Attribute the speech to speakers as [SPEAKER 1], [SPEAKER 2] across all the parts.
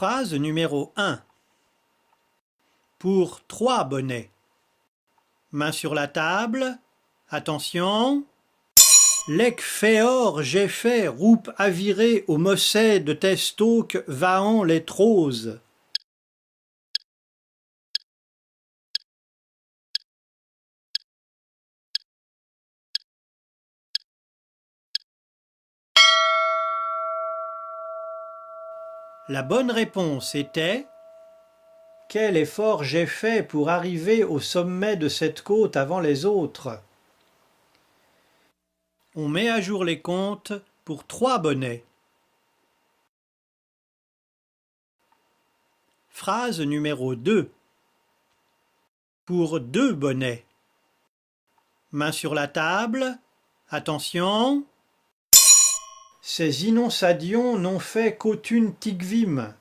[SPEAKER 1] Phrase numéro 1. Pour 3 bonnets. Main sur la table. Attention. Lec féor j'ai fait roupe aviré au mosset de testoc vahan les troses. La bonne réponse était: quel effort j'ai fait pour arriver au sommet de cette côte avant les autres. On met à jour les comptes pour 3 bonnets. Phrase numéro 2. Pour 2 bonnets. Main sur la table. Attention. Ces inonsadions n'ont fait qu'aucune tigvim.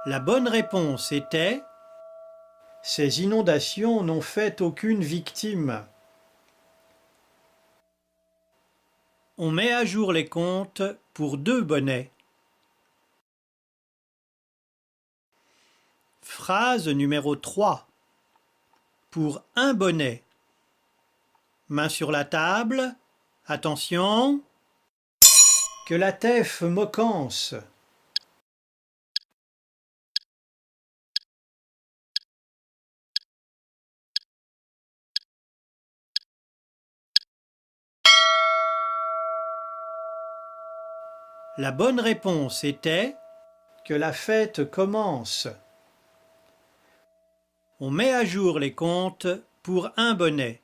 [SPEAKER 1] La bonne réponse était: ces inondations n'ont fait aucune victime. On met à jour les comptes pour 2 bonnets. Phrase numéro 3. Pour 1 bonnet. Main sur la table. Attention. Que la tef moquance. La bonne réponse était: que la fête commence. On met à jour les comptes pour 1 bonnet.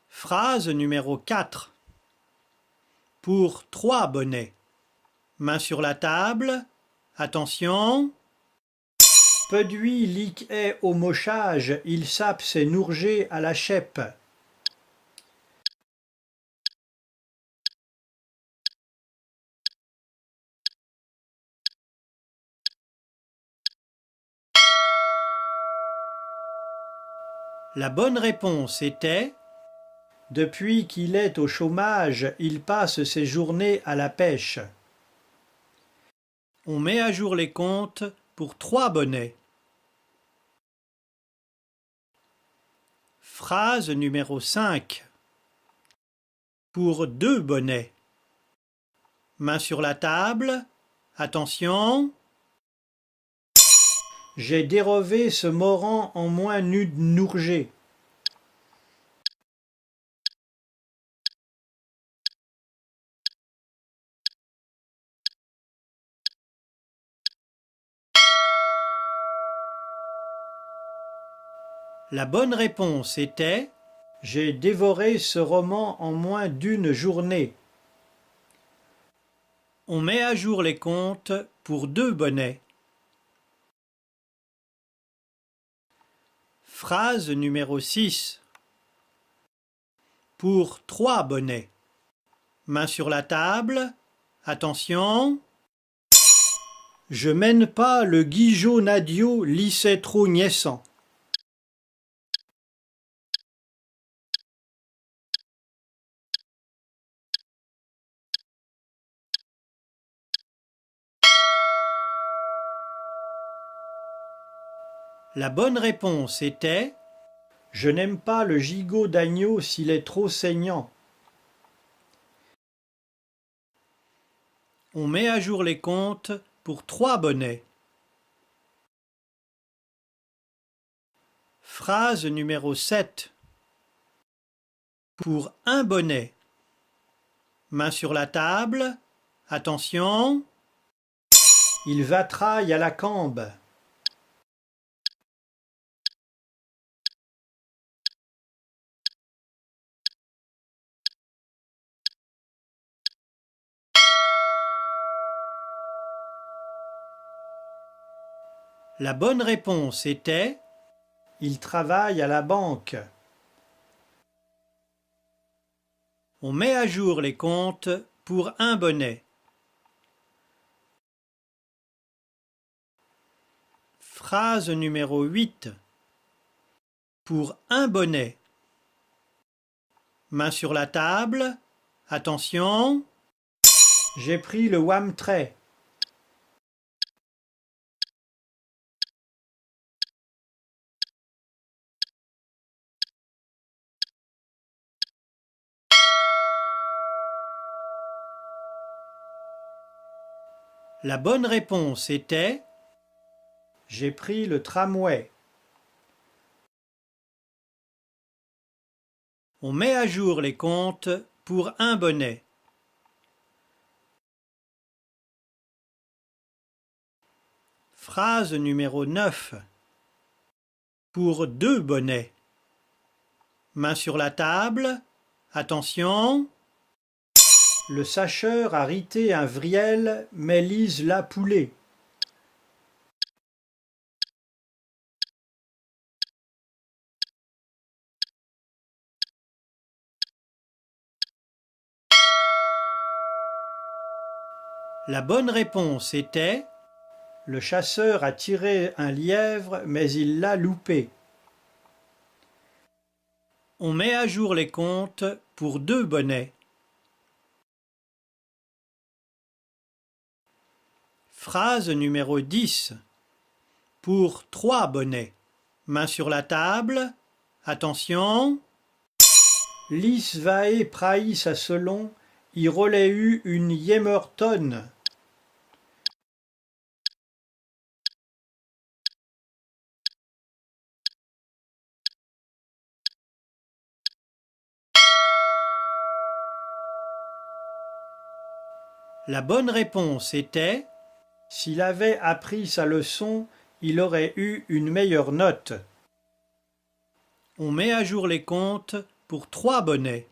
[SPEAKER 1] Phrase numéro 4. Pour 3 bonnets. Main sur la table. Attention. Pedui lic est au mochage, il sape ses nourgés à la chèpe. La bonne réponse était: depuis qu'il est au chômage, il passe ses journées à la pêche. On met à jour les comptes pour 3 bonnets. Phrase numéro 5. Pour 2 bonnets. Main sur la table. Attention. J'ai dérové ce moran en moins nu de nourgé. La bonne réponse était: j'ai dévoré ce roman en moins d'une journée. On met à jour les comptes pour 2 bonnets. Phrase numéro 6. Pour 3 bonnets. Main sur la table. Attention. Je mène pas le guigeot nadio lycée trop niaissant. La bonne réponse était: je n'aime pas le gigot d'agneau s'il est trop saignant. On met à jour les comptes pour 3 bonnets. Phrase numéro 7. Pour 1 bonnet. Main sur la table. Attention. Il va traille à la cambe. La bonne réponse était: il travaille à la banque. On met à jour les comptes pour 1 bonnet. Phrase numéro 8. Pour un bonnet. Main sur la table. Attention. J'ai pris le wam-trait. La bonne réponse était « J'ai pris le tramway ». On met à jour les comptes pour un bonnet. Phrase numéro 9. Pour deux bonnets. Main sur la table. Attention. Le sacheur a rité un vriel, mais lise la poulée. La bonne réponse était « Le chasseur a tiré un lièvre, mais il l'a loupé ». On met à jour les comptes pour deux bonnets. Phrase numéro 10. Pour trois bonnets. Main sur la table. Attention. Lis vae praïs à selon, y reléu une yémertonne. La bonne réponse était « S'il avait appris sa leçon, il aurait eu une meilleure note ». On met à jour les comptes pour trois bonnets.